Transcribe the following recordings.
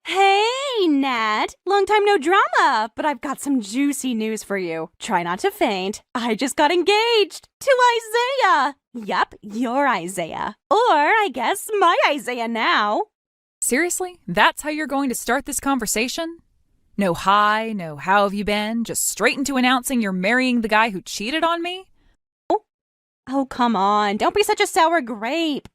Hey, Nat! Long time no drama, but I've got some juicy news for you. Try not to faint. I just got engaged to Isaiah! Yup, your Isaiah. Or, I guess, my Isaiah now. Seriously? That's how you're going to start this conversation? No hi, no how have you been, just straight into announcing you're marrying the guy who cheated on me? Oh, come on. Don't be such a sour grape.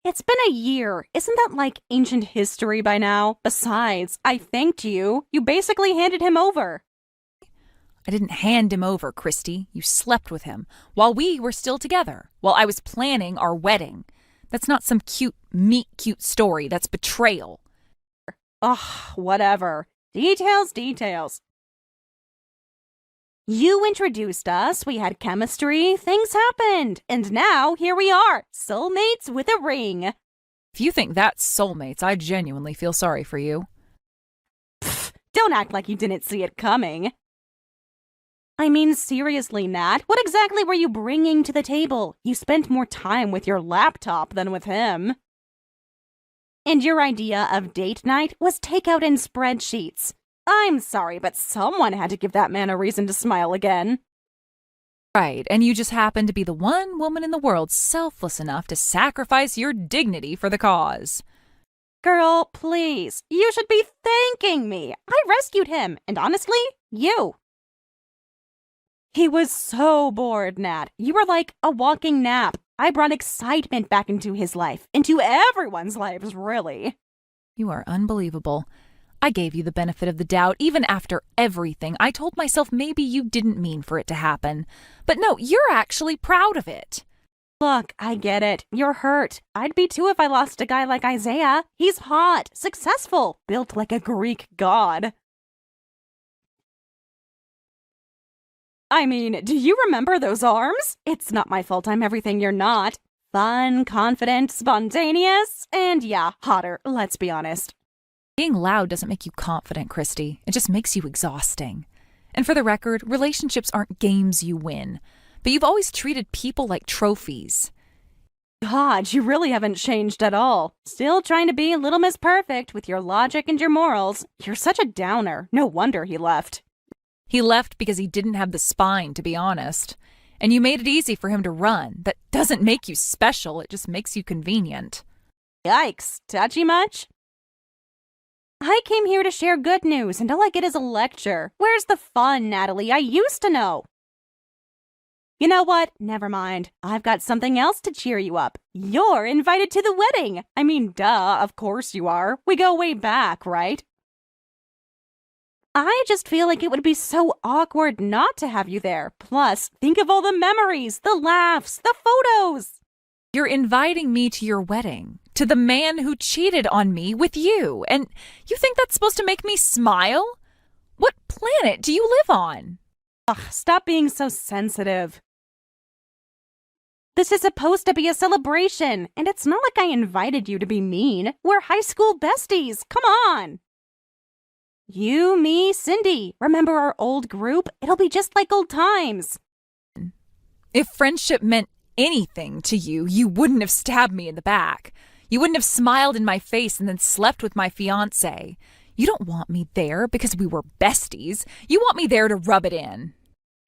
It's been a year. Isn't that like ancient history by now? Besides, I thanked you. You basically handed him over. I didn't hand him over, Christy. You slept with him while we were still together, while I was planning our wedding. That's not some cute, meet-cute story. That's betrayal. Ugh, whatever. Details. You introduced us, we had chemistry, things happened, and now here we are, soulmates with a ring. If you think that's soulmates, I genuinely feel sorry for you. Pfft, don't act like you didn't see it coming. I mean, seriously, Nat, what exactly were you bringing to the table? You spent more time with your laptop than with him. And your idea of date night was takeout and spreadsheets. I'm sorry, but someone had to give that man a reason to smile again. Right, and you just happen to be the one woman in the world selfless enough to sacrifice your dignity for the cause. Girl, please, you should be thanking me. I rescued him, and honestly, you. He was so bored, Nat. You were like a walking nap. I brought excitement back into his life, into everyone's lives, really. You are unbelievable. I gave you the benefit of the doubt even after everything. I told myself maybe you didn't mean for it to happen. But no, you're actually proud of it. Look, I get it. You're hurt. I'd be too if I lost a guy like Isaiah. He's hot, successful, built like a Greek god. I mean, do you remember those arms? It's not my fault I'm everything you're not. Fun, confident, spontaneous, and yeah, hotter, let's be honest. Being loud doesn't make you confident, Christy. It just makes you exhausting. And for the record, relationships aren't games you win. But you've always treated people like trophies. God, you really haven't changed at all. Still trying to be Little Miss Perfect with your logic and your morals. You're such a downer. No wonder he left. He left because he didn't have the spine, to be honest. And you made it easy for him to run. That doesn't make you special, it just makes you convenient. Yikes, touchy much? I came here to share good news, and all I get is a lecture. Where's the fun, Natalie? I used to know. You know what? Never mind. I've got something else to cheer you up. You're invited to the wedding. I mean, duh, of course you are. We go way back, right? I just feel like it would be so awkward not to have you there. Plus, think of all the memories, the laughs, the photos. You're inviting me to your wedding, to the man who cheated on me with you, and you think that's supposed to make me smile? What planet do you live on? Ugh, stop being so sensitive. This is supposed to be a celebration, and it's not like I invited you to be mean. We're high school besties, come on! You, me, Cindy. Remember our old group? It'll be just like old times. If friendship meant anything to you, you wouldn't have stabbed me in the back. You wouldn't have smiled in my face and then slept with my fiancé. You don't want me there because we were besties. You want me there to rub it in.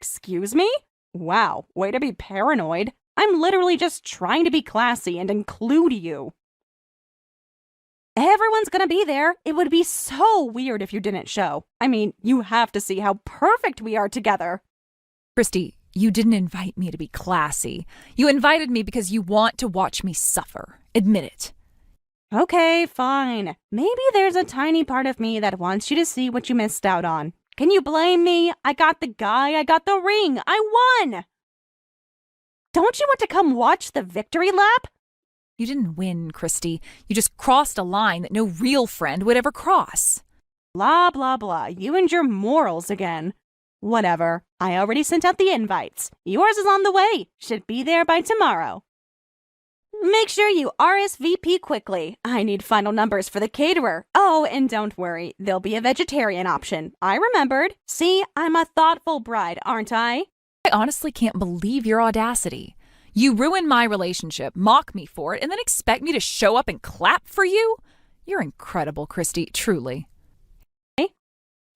Excuse me? Wow, way to be paranoid. I'm literally just trying to be classy and include you. Everyone's gonna be there. It would be so weird if you didn't show. I mean, you have to see how perfect we are together. Christy, you didn't invite me to be classy. You invited me because you want to watch me suffer. Admit it. Okay, fine. Maybe there's a tiny part of me that wants you to see what you missed out on. Can you blame me? I got the guy, I got the ring, I won! Don't you want to come watch the victory lap? You didn't win, Christy. You just crossed a line that no real friend would ever cross. Blah, blah, blah. You and your morals again. Whatever. I already sent out the invites. Yours is on the way. Should be there by tomorrow. Make sure you RSVP quickly. I need final numbers for the caterer. Oh, and don't worry. There'll be a vegetarian option. I remembered. See, I'm a thoughtful bride, aren't I? I honestly can't believe your audacity. You ruin my relationship, mock me for it, and then expect me to show up and clap for you? You're incredible, Christy, truly.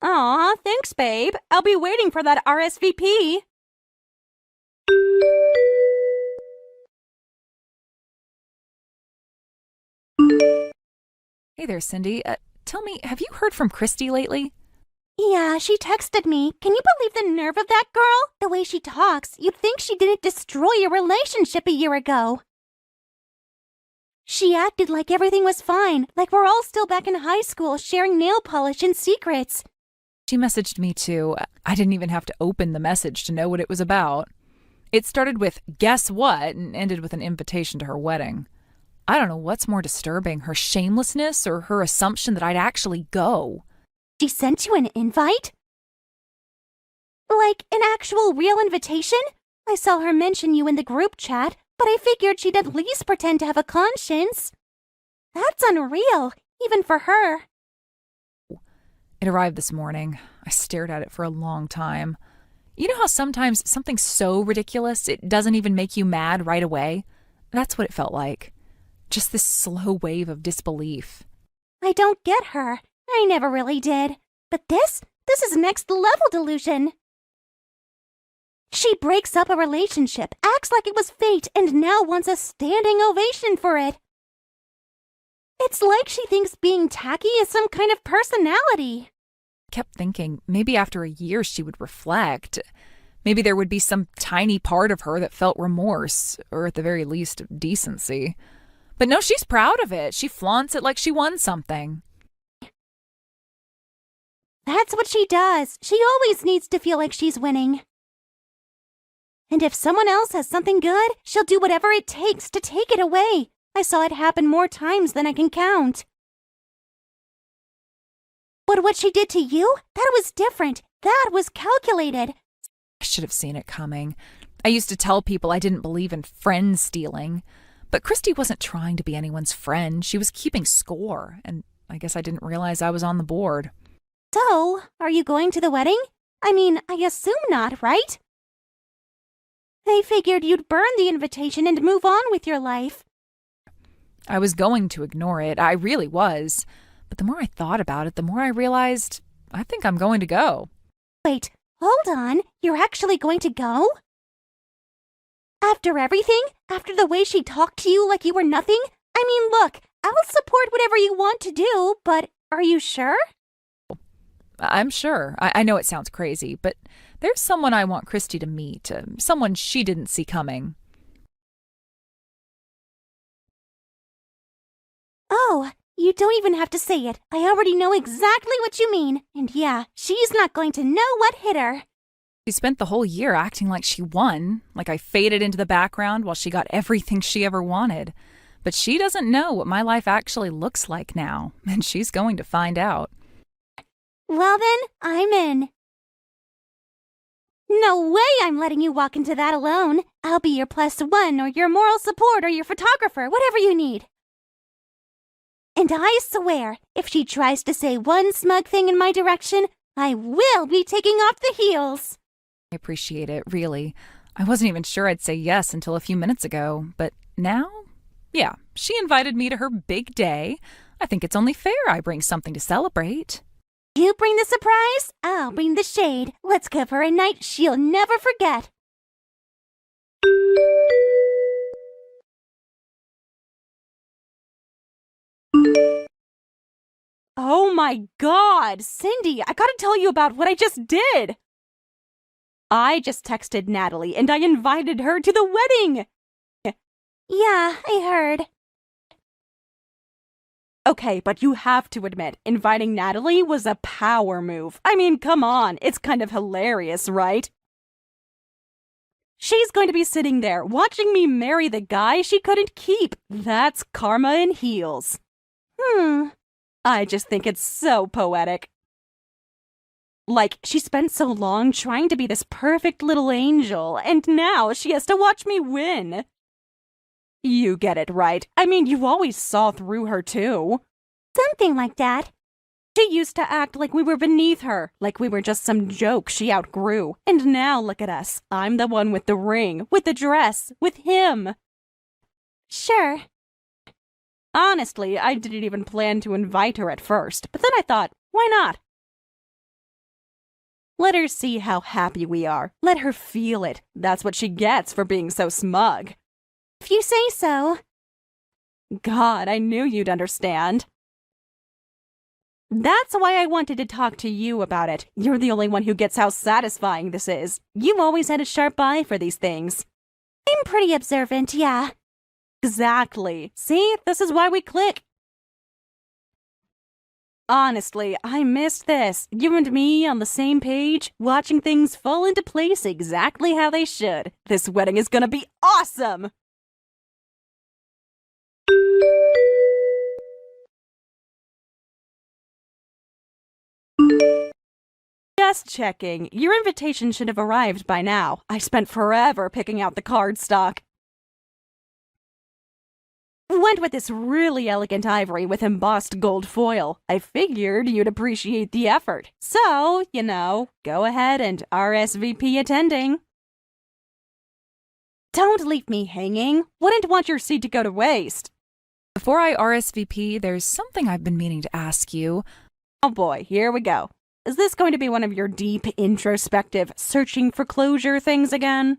Aw, thanks, babe. I'll be waiting for that RSVP. Hey there, Cindy. Tell me, have you heard from Christy lately? Yeah, she texted me. Can you believe the nerve of that girl? The way she talks, you'd think she didn't destroy your relationship a year ago. She acted like everything was fine, like we're all still back in high school sharing nail polish and secrets. She messaged me too. I didn't even have to open the message to know what it was about. It started with, "Guess what?" and ended with an invitation to her wedding. I don't know what's more disturbing, her shamelessness or her assumption that I'd actually go. She sent you an invite? Like an actual real invitation? I saw her mention you in the group chat, but I figured she'd at least pretend to have a conscience. That's unreal, even for her. It arrived this morning. I stared at it for a long time. You know how sometimes something's so ridiculous it doesn't even make you mad right away? That's what it felt like. Just this slow wave of disbelief. I don't get her. I never really did. But this is next level delusion. She breaks up a relationship, acts like it was fate, and now wants a standing ovation for it. It's like she thinks being tacky is some kind of personality. Kept thinking maybe after a year she would reflect. Maybe there would be some tiny part of her that felt remorse, or at the very least, decency. But no, she's proud of it. She flaunts it like she won something. That's what she does. She always needs to feel like she's winning. And if someone else has something good, she'll do whatever it takes to take it away. I saw it happen more times than I can count. But what she did to you, that was different. That was calculated. I should have seen it coming. I used to tell people I didn't believe in friend stealing. But Christy wasn't trying to be anyone's friend. She was keeping score, and I guess I didn't realize I was on the board. So, are you going to the wedding? I mean, I assume not, right? I figured you'd burn the invitation and move on with your life. I was going to ignore it. I really was. But the more I thought about it, the more I realized I think I'm going to go. Wait, hold on. You're actually going to go? After everything? After the way she talked to you like you were nothing? I mean, look, I'll support whatever you want to do, but are you sure? I'm sure. I know it sounds crazy, but there's someone I want Christy to meet, someone she didn't see coming. Oh, you don't even have to say it. I already know exactly what you mean. And yeah, she's not going to know what hit her. She spent the whole year acting like she won, like I faded into the background while she got everything she ever wanted. But she doesn't know what my life actually looks like now, and she's going to find out. Well then, I'm in. No way I'm letting you walk into that alone. I'll be your +1 or your moral support or your photographer, whatever you need. And I swear, if she tries to say one smug thing in my direction, I will be taking off the heels. I appreciate it, really. I wasn't even sure I'd say yes until a few minutes ago, but now, yeah, she invited me to her big day. I think it's only fair I bring something to celebrate. You bring the surprise, I'll bring the shade. Let's give her a night she'll never forget. Oh my God, Cindy, I gotta tell you about what I just did. I just texted Natalie and I invited her to the wedding. Yeah, I heard. Okay, but you have to admit, inviting Natalie was a power move. I mean, come on, it's kind of hilarious, right? She's going to be sitting there watching me marry the guy she couldn't keep. That's karma in heels. I just think it's so poetic. Like, she spent so long trying to be this perfect little angel, and now she has to watch me win. You get it, right? I mean, you always saw through her, too. Something like that. She used to act like we were beneath her, like we were just some joke she outgrew. And now look at us. I'm the one with the ring, with the dress, with him. Sure. Honestly, I didn't even plan to invite her at first, but then I thought, why not? Let her see how happy we are. Let her feel it. That's what she gets for being so smug. If you say so. God, I knew you'd understand. That's why I wanted to talk to you about it. You're the only one who gets how satisfying this is. You've always had a sharp eye for these things. I'm pretty observant, yeah. Exactly. See, this is why we click. Honestly, I missed this. You and me on the same page, watching things fall into place exactly how they should. This wedding is gonna be awesome! Just checking. Your invitation should have arrived by now. I spent forever picking out the cardstock. Went with this really elegant ivory with embossed gold foil. I figured you'd appreciate the effort. So, go ahead and RSVP attending. Don't leave me hanging. Wouldn't want your seat to go to waste. Before I RSVP, there's something I've been meaning to ask you. Oh boy, here we go. Is this going to be one of your deep, introspective, searching for closure things again?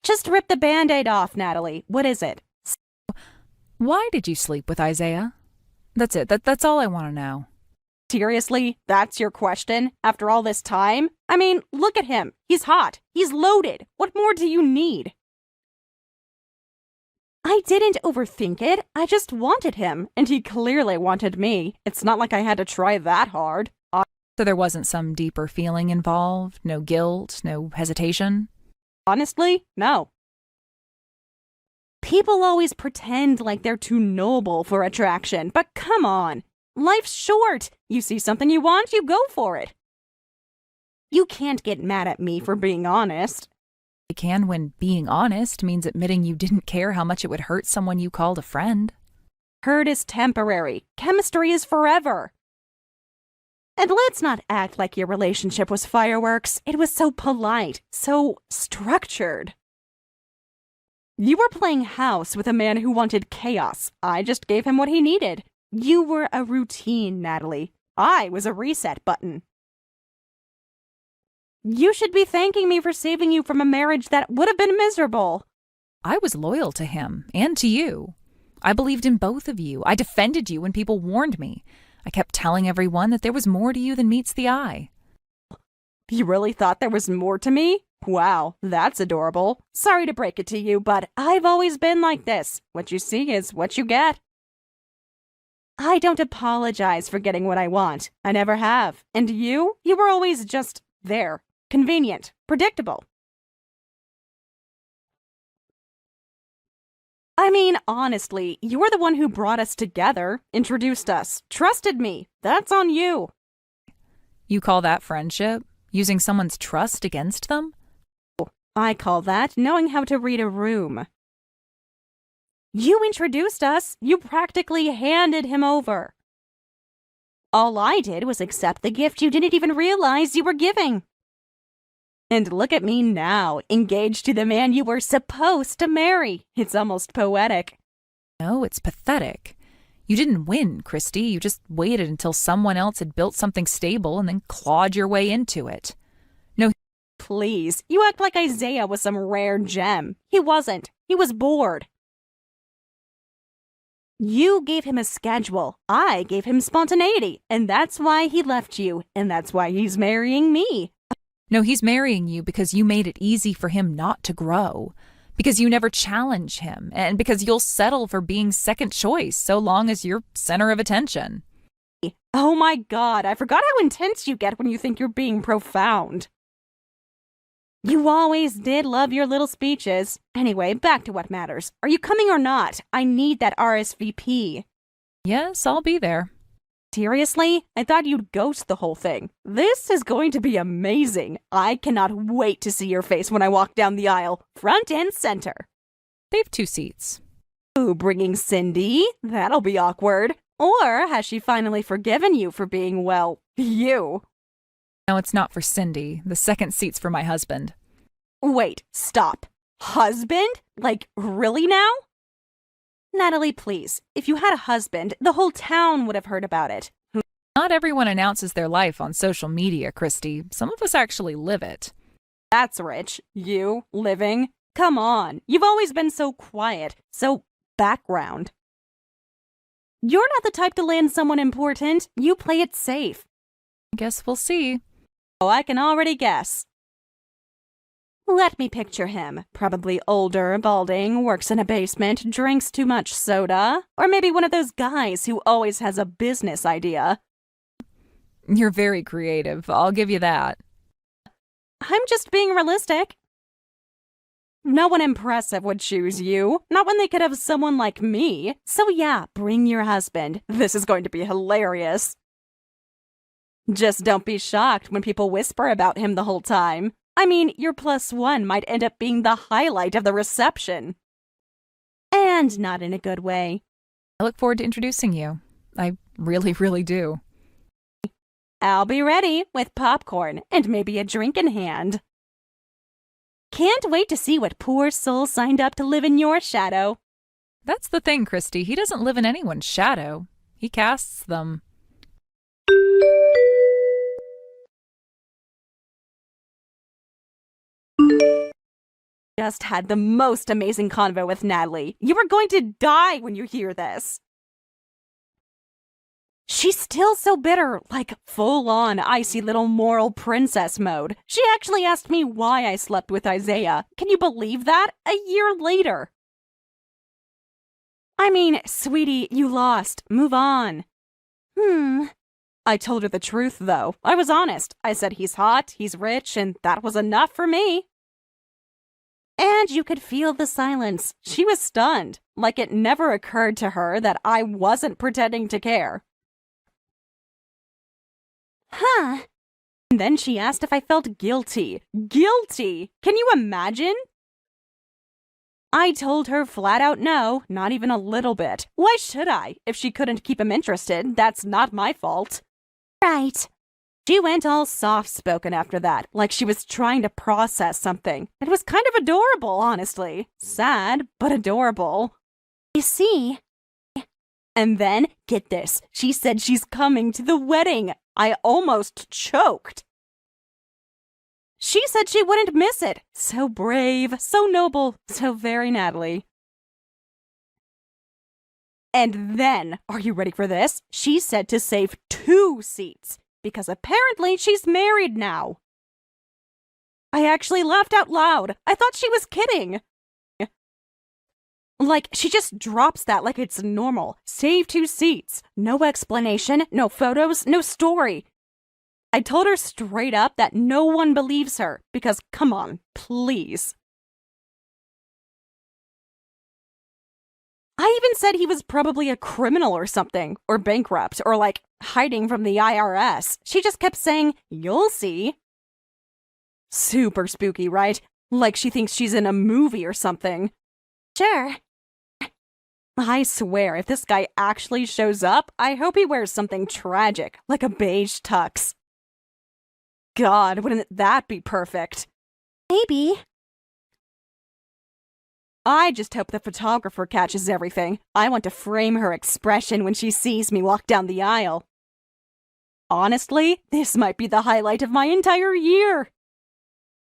Just rip the Band-Aid off, Natalie. What is it? Why did you sleep with Isaiah? That's it. That's all I want to know. Seriously? That's your question? After all this time? I mean, look at him. He's hot. He's loaded. What more do you need? I didn't overthink it. I just wanted him, and he clearly wanted me. It's not like I had to try that hard. So there wasn't some deeper feeling involved? No guilt? No hesitation? Honestly, no. People always pretend like they're too noble for attraction, but come on. Life's short. You see something you want, you go for it. You can't get mad at me for being honest. I can when being honest means admitting you didn't care how much it would hurt someone you called a friend. Hurt is temporary. Chemistry is forever. And let's not act like your relationship was fireworks. It was so polite, so structured. You were playing house with a man who wanted chaos. I just gave him what he needed. You were a routine, Natalie. I was a reset button. You should be thanking me for saving you from a marriage that would have been miserable. I was loyal to him and to you. I believed in both of you. I defended you when people warned me. I kept telling everyone that there was more to you than meets the eye. You really thought there was more to me? Wow, that's adorable. Sorry to break it to you, but I've always been like this. What you see is what you get. I don't apologize for getting what I want. I never have. And you were always just there. Convenient. Predictable. I mean, honestly, you were the one who brought us together, introduced us, trusted me. That's on you. You call that friendship? Using someone's trust against them? I call that knowing how to read a room. You introduced us. You practically handed him over. All I did was accept the gift you didn't even realize you were giving. And look at me now, engaged to the man you were supposed to marry. It's almost poetic. No, it's pathetic. You didn't win, Christy. You just waited until someone else had built something stable and then clawed your way into it. No. Please, you act like Isaiah was some rare gem. He wasn't. He was bored. You gave him a schedule. I gave him spontaneity. And that's why he left you. And that's why he's marrying me. No, he's marrying you because you made it easy for him not to grow. Because you never challenge him. And because you'll settle for being second choice so long as you're center of attention. Oh my God, I forgot how intense you get when you think you're being profound. You always did love your little speeches. Anyway, back to what matters. Are you coming or not? I need that RSVP. Yes, I'll be there. Seriously? I thought you'd ghost the whole thing. This is going to be amazing. I cannot wait to see your face when I walk down the aisle, front and center. They've 2 seats. Ooh, bringing Cindy? That'll be awkward. Or has she finally forgiven you for being, well, you? No, it's not for Cindy. The second seat's for my husband. Wait, stop. Husband? Like, really now? Natalie, please. If you had a husband, the whole town would have heard about it. Not everyone announces their life on social media, Christy. Some of us actually live it. That's rich. You, living? Come on. You've always been so quiet, so background. You're not the type to land someone important. You play it safe. Guess we'll see. Oh, I can already guess. Let me picture him. Probably older, balding, works in a basement, drinks too much soda. Or maybe one of those guys who always has a business idea. You're very creative. I'll give you that. I'm just being realistic. No one impressive would choose you. Not when they could have someone like me. So yeah, bring your husband. This is going to be hilarious. Just don't be shocked when people whisper about him the whole time. I mean, your +1 might end up being the highlight of the reception. And not in a good way. I look forward to introducing you. I really, really do. I'll be ready with popcorn and maybe a drink in hand. Can't wait to see what poor soul signed up to live in your shadow. That's the thing, Christy. He doesn't live in anyone's shadow. He casts them. Just had the most amazing convo with Natalie. You are going to die when you hear this. She's still so bitter, like full-on icy little moral princess mode. She actually asked me why I slept with Isaiah. Can you believe that? A year later. I mean, sweetie, you lost. Move on. I told her the truth, though. I was honest. I said he's hot, he's rich, and that was enough for me. And you could feel the silence. She was stunned, like it never occurred to her that I wasn't pretending to care. Huh. And then she asked if I felt guilty. Guilty? Can you imagine? I told her flat out no, not even a little bit. Why should I? If she couldn't keep him interested, that's not my fault. Right. She went all soft-spoken after that, like she was trying to process something. It was kind of adorable, honestly. Sad, but adorable. You see? And then, get this, she said she's coming to the wedding. I almost choked. She said she wouldn't miss it. So brave, so noble, so very Natalie. And then, are you ready for this? She said to save 2 seats. Because apparently she's married now. I actually laughed out loud. I thought she was kidding. Like, she just drops that like it's normal. Save 2 seats. No explanation, no photos, no story. I told her straight up that no one believes her. Because, come on, please. I even said he was probably a criminal or something, or bankrupt, or like hiding from the IRS. She just kept saying, "You'll see." Super spooky, right? Like she thinks she's in a movie or something. Sure. I swear, if this guy actually shows up, I hope he wears something tragic, like a beige tux. God, wouldn't that be perfect? Maybe. I just hope the photographer catches everything. I want to frame her expression when she sees me walk down the aisle. Honestly, this might be the highlight of my entire year.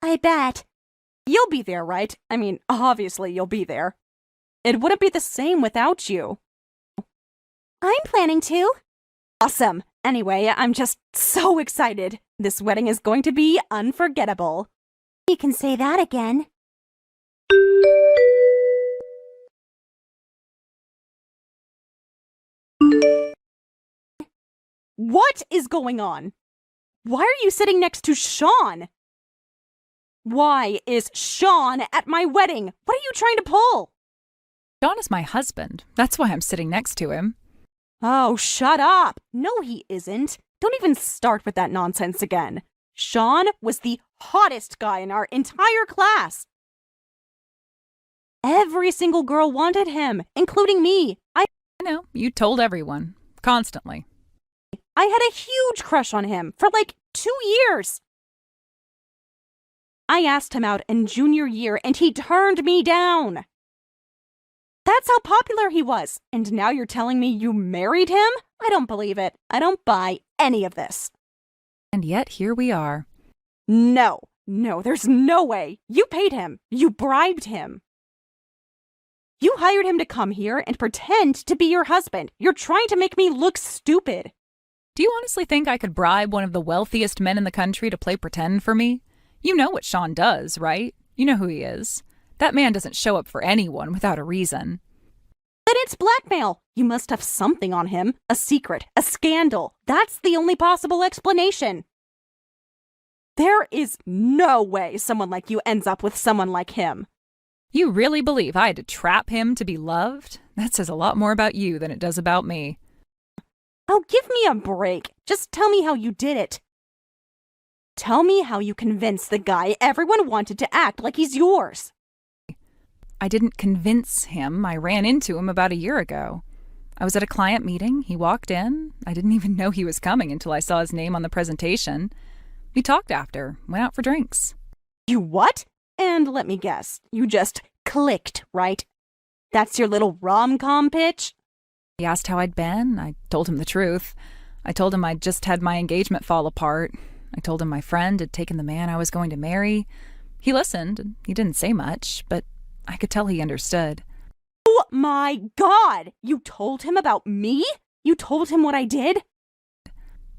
I bet. You'll be there, right? I mean, obviously you'll be there. It wouldn't be the same without you. I'm planning to. Awesome. Anyway, I'm just so excited. This wedding is going to be unforgettable. You can say that again. What is going on? Why are you sitting next to Sean? Why is Sean at my wedding? What are you trying to pull? Sean is my husband. That's why I'm sitting next to him. Oh, shut up. No, he isn't. Don't even start with that nonsense again. Sean was the hottest guy in our entire class. Every single girl wanted him, including me. I know, you told everyone. constantly. I had a huge crush on him for like 2 years. I asked him out in junior year and he turned me down. That's how popular he was. And now you're telling me you married him? I don't believe it. I don't buy any of this. And yet here we are. No, there's no way. You paid him. You bribed him. You hired him to come here and pretend to be your husband. You're trying to make me look stupid. Do you honestly think I could bribe one of the wealthiest men in the country to play pretend for me? You know what Sean does, right? You know who he is. That man doesn't show up for anyone without a reason. Then it's blackmail. You must have something on him. A secret. A scandal. That's the only possible explanation. There is no way someone like you ends up with someone like him. You really believe I had to trap him to be loved? That says a lot more about you than it does about me. Oh, give me a break. Just tell me how you did it. Tell me how you convinced the guy everyone wanted to act like he's yours. I didn't convince him. I ran into him about a year ago. I was at a client meeting. He walked in. I didn't even know he was coming until I saw his name on the presentation. We talked after, went out for drinks. You what? And let me guess, you just clicked, right? That's your little rom-com pitch? He asked how I'd been. I told him the truth. I told him I'd just had my engagement fall apart. I told him my friend had taken the man I was going to marry. He listened, and he didn't say much, but I could tell he understood. Oh my God! You told him about me? You told him what I did?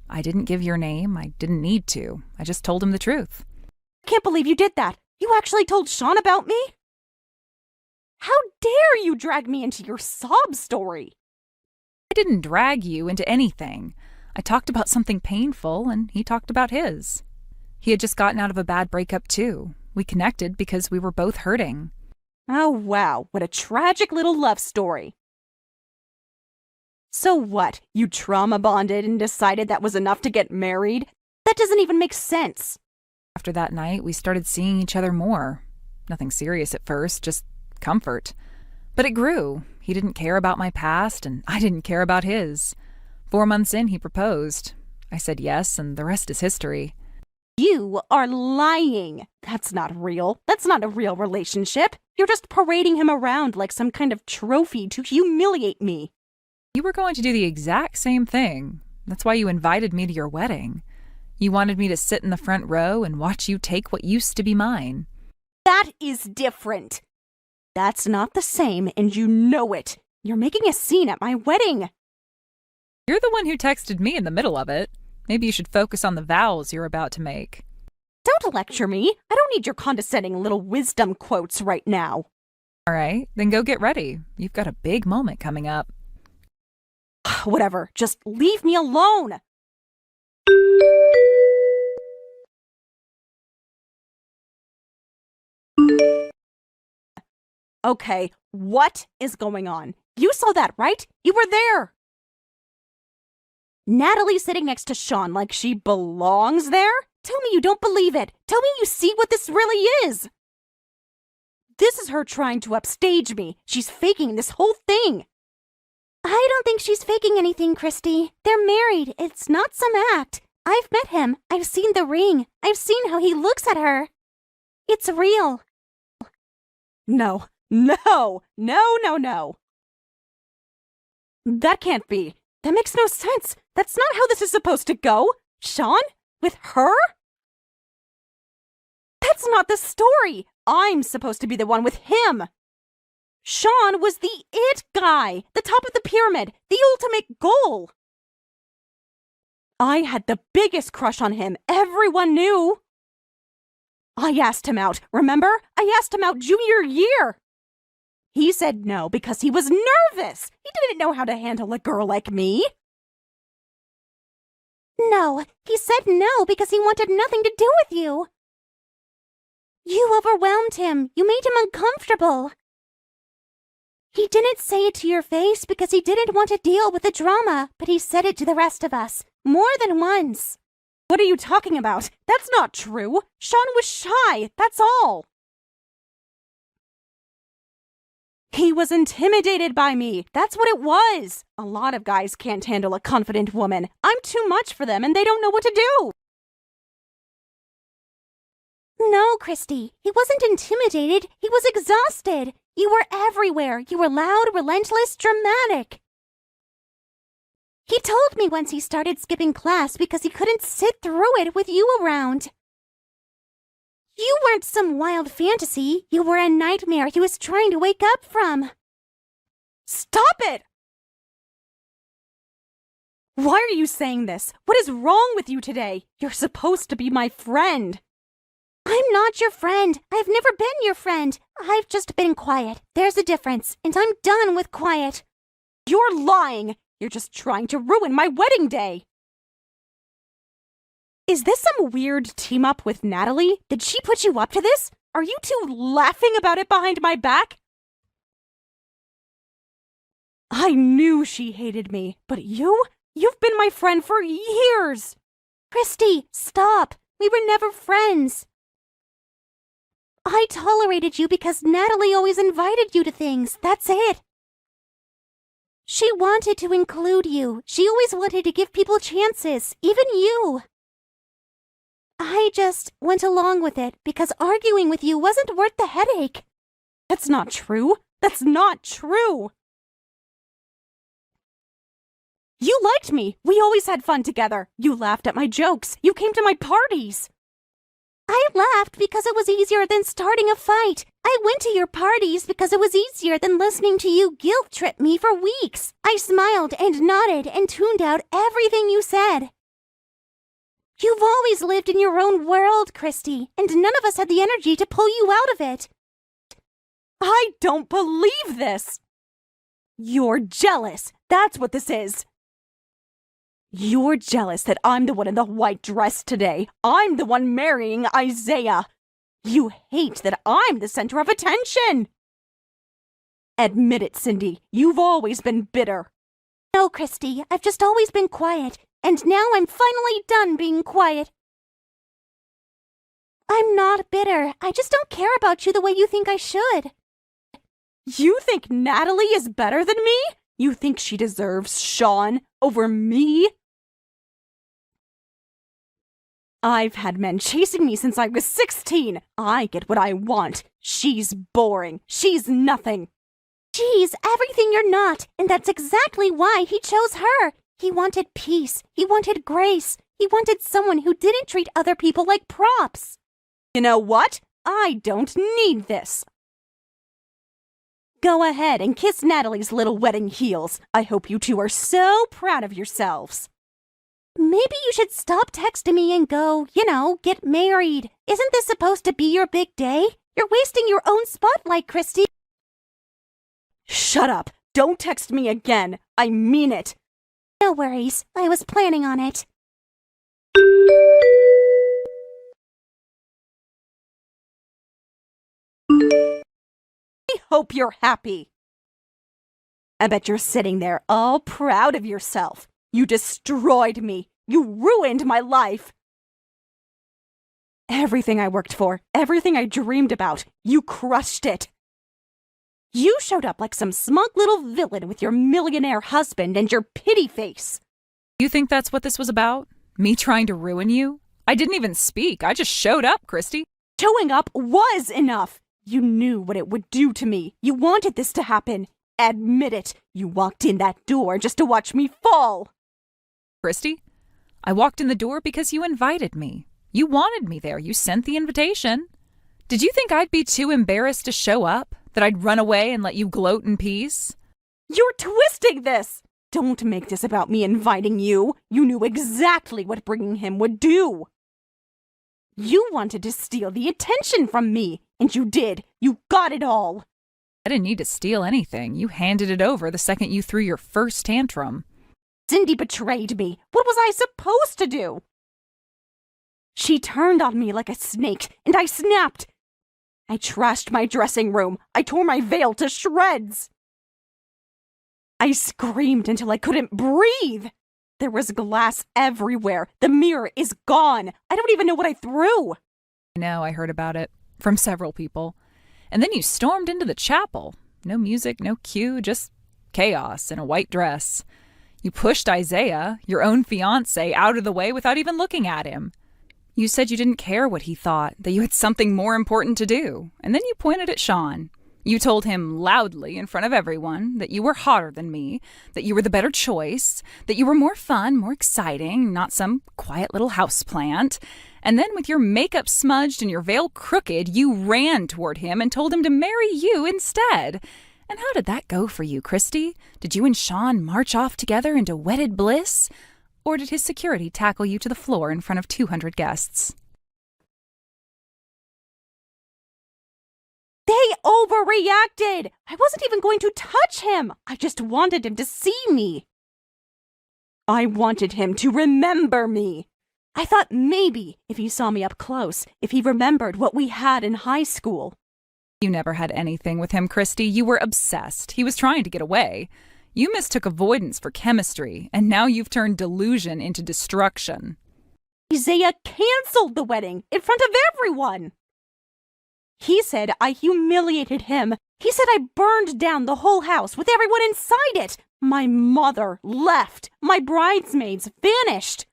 I didn't give your name. I didn't need to. I just told him the truth. I can't believe you did that. You actually told Sean about me? How dare you drag me into your sob story? I didn't drag you into anything. I talked about something painful, and he talked about his. He had just gotten out of a bad breakup, too. We connected because we were both hurting. Oh, wow. What a tragic little love story. So what? You trauma bonded and decided that was enough to get married? That doesn't even make sense. After that night, we started seeing each other more. Nothing serious at first, just comfort. But it grew. He didn't care about my past, and I didn't care about his. 4 months in, he proposed. I said yes, and the rest is history. You are lying. That's not real. That's not a real relationship. You're just parading him around like some kind of trophy to humiliate me. You were going to do the exact same thing. That's why you invited me to your wedding. You wanted me to sit in the front row and watch you take what used to be mine. That is different. That's not the same, and you know it. You're making a scene at my wedding. You're the one who texted me in the middle of it. Maybe you should focus on the vows you're about to make. Don't lecture me. I don't need your condescending little wisdom quotes right now. All right, then go get ready. You've got a big moment coming up. Whatever, just leave me alone. Okay, what is going on? You saw that, right? You were there. Natalie sitting next to Sean like she belongs there? Tell me you don't believe it. Tell me you see what this really is. This is her trying to upstage me. She's faking this whole thing. I don't think she's faking anything, Christy. They're married. It's not some act. I've met him. I've seen the ring. I've seen how he looks at her. It's real. No. That can't be. That makes no sense. That's not how this is supposed to go. Sean? With her? That's not the story. I'm supposed to be the one with him. Sean was the it guy, the top of the pyramid, the ultimate goal. I had the biggest crush on him. Everyone knew. I asked him out, remember? I asked him out junior year. He said no because he was nervous. He didn't know how to handle a girl like me. No, he said no because he wanted nothing to do with you. You overwhelmed him. You made him uncomfortable. He didn't say it to your face because he didn't want to deal with the drama, but he said it to the rest of us, more than once. What are you talking about? That's not true. Sean was shy, that's all. He was intimidated by me. That's what it was. A lot of guys can't handle a confident woman. I'm too much for them and they don't know what to do. No, Christy. He wasn't intimidated. He was exhausted. You were everywhere. You were loud, relentless, dramatic. He told me once he started skipping class because he couldn't sit through it with you around. You weren't some wild fantasy. You were a nightmare he was trying to wake up from. Stop it! Why are you saying this? What is wrong with you today? You're supposed to be my friend. I'm not your friend. I've never been your friend. I've just been quiet. There's a difference, and I'm done with quiet. You're lying. You're just trying to ruin my wedding day. Is this some weird team-up with Natalie? Did she put you up to this? Are you two laughing about it behind my back? I knew she hated me, but you've been my friend for years. Christy, stop. We were never friends. I tolerated you because Natalie always invited you to things. That's it. She wanted to include you. She always wanted to give people chances, even you. I just went along with it because arguing with you wasn't worth the headache. That's not true. That's not true. You liked me. We always had fun together. You laughed at my jokes. You came to my parties. I laughed because it was easier than starting a fight. I went to your parties because it was easier than listening to you guilt trip me for weeks. I smiled and nodded and tuned out everything you said. You've always lived in your own world, Christy, and none of us had the energy to pull you out of it. I don't believe this. You're jealous. That's what this is. You're jealous that I'm the one in the white dress today. I'm the one marrying Isaiah. You hate that I'm the center of attention. Admit it, Cindy. You've always been bitter. No, Christy, I've just always been quiet, and now I'm finally done being quiet. I'm not bitter. I just don't care about you the way you think I should. You think Natalie is better than me? You think she deserves Sean over me? I've had men chasing me since I was 16. I get what I want. She's boring. She's nothing. She's everything you're not, and that's exactly why he chose her. He wanted peace. He wanted grace. He wanted someone who didn't treat other people like props. You know what? I don't need this. Go ahead and kiss Natalie's little wedding heels. I hope you two are so proud of yourselves. Maybe you should stop texting me and go, get married. Isn't this supposed to be your big day? You're wasting your own spotlight, Christy. Shut up. Don't text me again. I mean it. No worries. I was planning on it. I hope you're happy. I bet you're sitting there all proud of yourself. You destroyed me. You ruined my life. Everything I worked for, everything I dreamed about, you crushed it. You showed up like some smug little villain with your millionaire husband and your pity face. You think that's what this was about? Me trying to ruin you? I didn't even speak. I just showed up, Christy. Showing up was enough. You knew what it would do to me. You wanted this to happen. Admit it. You walked in that door just to watch me fall. Christy, I walked in the door because you invited me. You wanted me there. You sent the invitation. Did you think I'd be too embarrassed to show up? That I'd run away and let you gloat in peace? You're twisting this. Don't make this about me inviting you. You knew exactly what bringing him would do. You wanted to steal the attention from me, and you did. You got it all. I didn't need to steal anything. You handed it over the second you threw your first tantrum. Cindy betrayed me. What was I supposed to do? She turned on me like a snake, and I snapped. I trashed my dressing room. I tore my veil to shreds. I screamed until I couldn't breathe. There was glass everywhere. The mirror is gone. I don't even know what I threw. I know, I heard about it. From several people. And then you stormed into the chapel. No music, no cue, just chaos in a white dress. You pushed Isaiah, your own fiancé, out of the way without even looking at him. You said you didn't care what he thought, that you had something more important to do. And then you pointed at Sean. You told him loudly in front of everyone that you were hotter than me, that you were the better choice, that you were more fun, more exciting, not some quiet little houseplant. And then with your makeup smudged and your veil crooked, you ran toward him and told him to marry you instead. And how did that go for you, Christy? Did you and Sean march off together into wedded bliss? Or did his security tackle you to the floor in front of 200 guests? They overreacted! I wasn't even going to touch him! I just wanted him to see me. I wanted him to remember me. I thought maybe if he saw me up close, if he remembered what we had in high school. You never had anything with him, Christy. You were obsessed. He was trying to get away. You mistook avoidance for chemistry, and now you've turned delusion into destruction. Isaiah canceled the wedding in front of everyone. He said I humiliated him. He said I burned down the whole house with everyone inside it. My mother left. My bridesmaids vanished.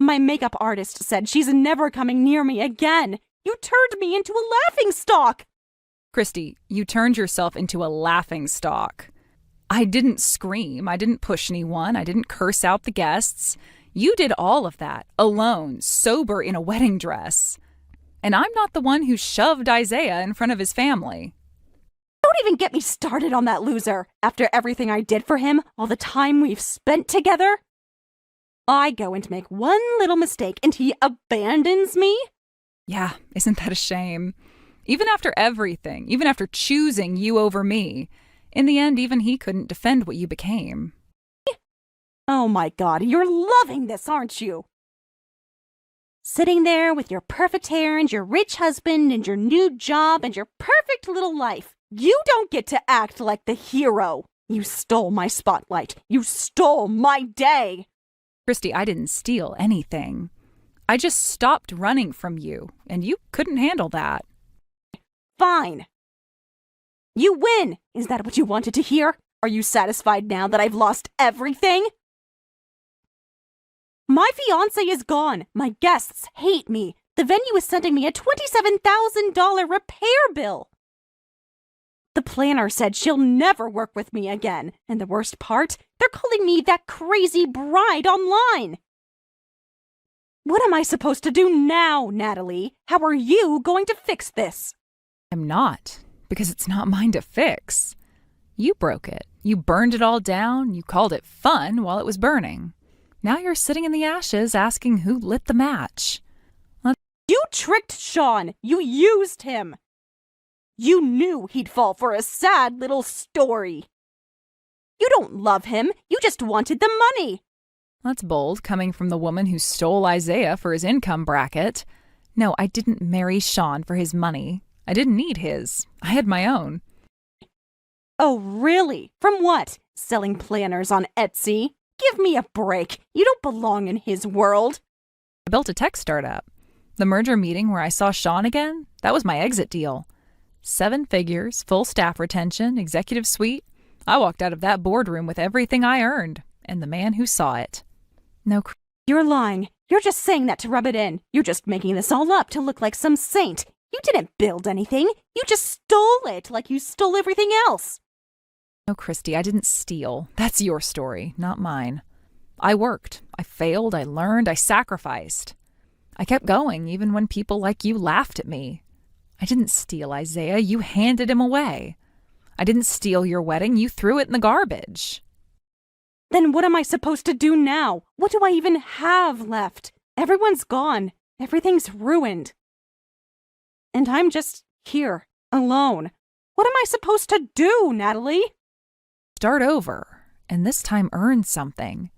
My makeup artist said she's never coming near me again. You turned me into a laughingstock. Christy, you turned yourself into a laughingstock. I didn't scream. I didn't push anyone. I didn't curse out the guests. You did all of that, alone, sober in a wedding dress. And I'm not the one who shoved Isaiah in front of his family. Don't even get me started on that loser. After everything I did for him, all the time we've spent together, I go and make one little mistake and he abandons me? Yeah, isn't that a shame? Even after everything, even after choosing you over me, in the end, even he couldn't defend what you became. Oh my God, you're loving this, aren't you? Sitting there with your perfect hair and your rich husband and your new job and your perfect little life. You don't get to act like the hero. You stole my spotlight. You stole my day. Christy, I didn't steal anything. I just stopped running from you, and you couldn't handle that. Fine. You win! Is that what you wanted to hear? Are you satisfied now that I've lost everything? My fiancé is gone. My guests hate me. The venue is sending me a $27,000 repair bill. The planner said she'll never work with me again. And the worst part, they're calling me that crazy bride online. What am I supposed to do now, Natalie? How are you going to fix this? I'm not. Because it's not mine to fix. You broke it. You burned it all down. You called it fun while it was burning. Now you're sitting in the ashes asking who lit the match. You tricked Sean. You used him. You knew he'd fall for a sad little story. You don't love him. You just wanted the money. That's bold, coming from the woman who stole Isaiah for his income bracket. No, I didn't marry Sean for his money. I didn't need his. I had my own. Oh, really? From what? Selling planners on Etsy? Give me a break. You don't belong in his world. I built a tech startup. The merger meeting where I saw Sean again, that was my exit deal. 7 figures, full staff retention, executive suite. I walked out of that boardroom with everything I earned, and the man who saw it. No, you're lying. You're just saying that to rub it in. You're just making this all up to look like some saint. You didn't build anything. You just stole it like you stole everything else. No, Christy, I didn't steal. That's your story, not mine. I worked. I failed. I learned. I sacrificed. I kept going even when people like you laughed at me. I didn't steal Isaiah. You handed him away. I didn't steal your wedding. You threw it in the garbage. Then what am I supposed to do now? What do I even have left? Everyone's gone. Everything's ruined. And I'm just here, alone. What am I supposed to do, Natalie? Start over, and this time earn something.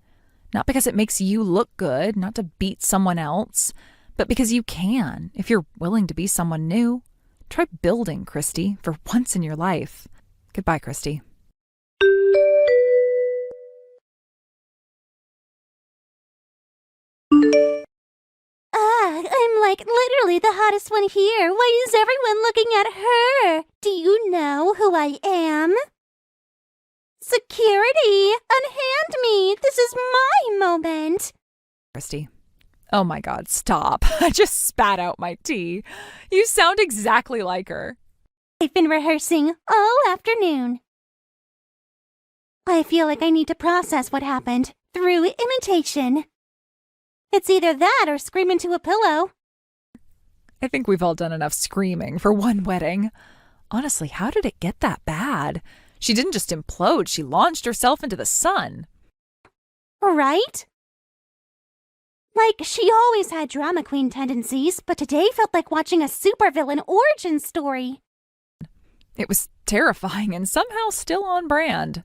Not because it makes you look good, not to beat someone else, but because you can, if you're willing to be someone new. Try building, Christy, for once in your life. Goodbye, Christy. I'm like literally the hottest one here. Why is everyone looking at her? Do you know who I am? Security! Unhand me! This is my moment! Christy. Oh my God, stop. I just spat out my tea. You sound exactly like her. I've been rehearsing all afternoon. I feel like I need to process what happened through imitation. It's either that or scream into a pillow. I think we've all done enough screaming for one wedding. Honestly, how did it get that bad? She didn't just implode, she launched herself into the sun. Right? Like, she always had drama queen tendencies, but today felt like watching a supervillain origin story. It was terrifying and somehow still on brand.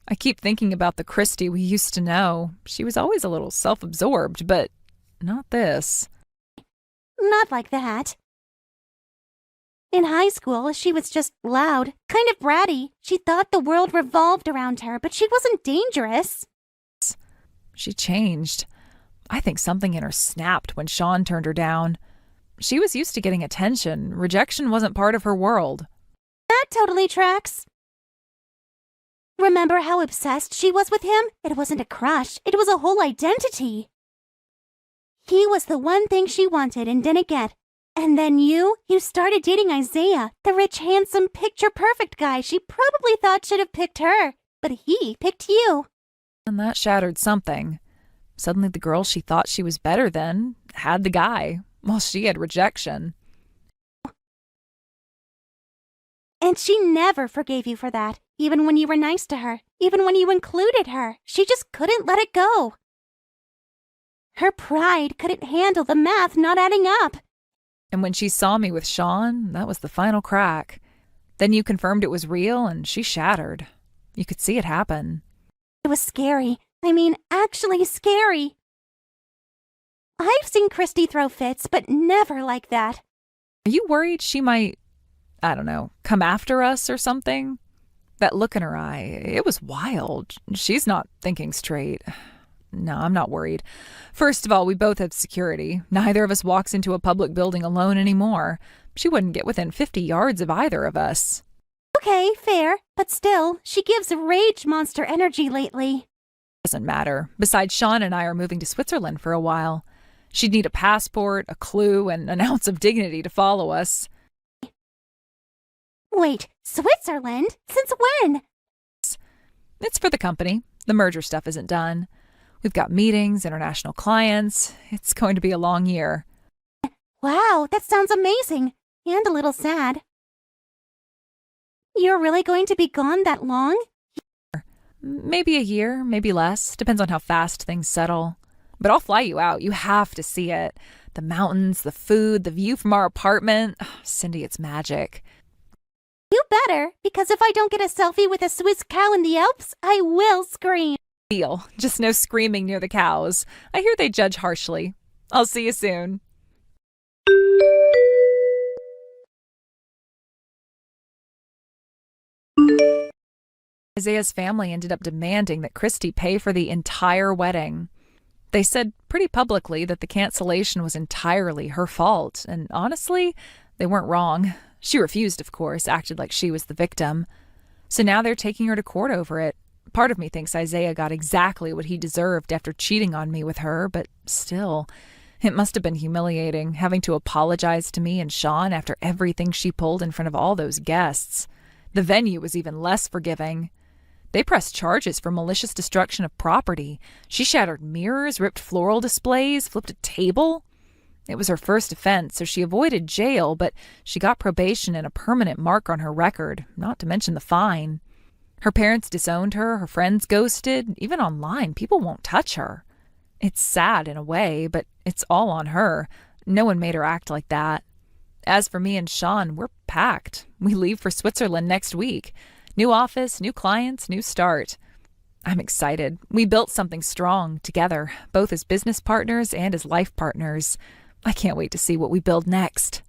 I keep thinking about the Christy we used to know. She was always a little self-absorbed, but not this. Not like that. In high school, she was just loud, kind of bratty. She thought the world revolved around her, but she wasn't dangerous. She changed. I think something in her snapped when Sean turned her down. She was used to getting attention. Rejection wasn't part of her world. That totally tracks. Remember how obsessed she was with him? It wasn't a crush, it was a whole identity. He was the one thing she wanted and didn't get. And then you started dating Isaiah, the rich, handsome, picture-perfect guy she probably thought should have picked her. But he picked you. And that shattered something. Suddenly the girl she thought she was better than had the guy, while she had rejection. And she never forgave you for that, even when you were nice to her, even when you included her. She just couldn't let it go. Her pride couldn't handle the math not adding up. And when she saw me with Sean, that was the final crack. Then you confirmed it was real, and she shattered. You could see it happen. It was scary. I mean, actually scary. I've seen Christy throw fits, but never like that. Are you worried she might, I don't know, come after us or something? That look in her eye, it was wild. She's not thinking straight. No, I'm not worried. First of all, we both have security. Neither of us walks into a public building alone anymore. She wouldn't get within 50 yards of either of us. Okay, fair. But still, she gives rage monster energy lately. Doesn't matter. Besides, Sean and I are moving to Switzerland for a while. She'd need a passport, a clue, and an ounce of dignity to follow us. Wait, Switzerland? Since when? It's for the company. The merger stuff isn't done. We've got meetings, international clients. It's going to be a long year. Wow, that sounds amazing. And a little sad. You're really going to be gone that long? Maybe a year, maybe less. Depends on how fast things settle. But I'll fly you out. You have to see it. The mountains, the food, the view from our apartment. Cindy, it's magic. You better, because if I don't get a selfie with a Swiss cow in the Alps, I will scream. Deal. Just no screaming near the cows. I hear they judge harshly. I'll see you soon. Isaiah's family ended up demanding that Christy pay for the entire wedding. They said pretty publicly that the cancellation was entirely her fault, and honestly, they weren't wrong. She refused, of course, acted like she was the victim. So now they're taking her to court over it. Part of me thinks Isaiah got exactly what he deserved after cheating on me with her, but still, it must have been humiliating, having to apologize to me and Sean after everything she pulled in front of all those guests. The venue was even less forgiving. They pressed charges for malicious destruction of property. She shattered mirrors, ripped floral displays, flipped a table. It was her first offense, so she avoided jail, but she got probation and a permanent mark on her record, not to mention the fine. Her parents disowned her, her friends ghosted. Even online, people won't touch her. It's sad in a way, but it's all on her. No one made her act like that. As for me and Sean, we're packed. We leave for Switzerland next week. New office, new clients, new start. I'm excited. We built something strong together, both as business partners and as life partners. I can't wait to see what we build next.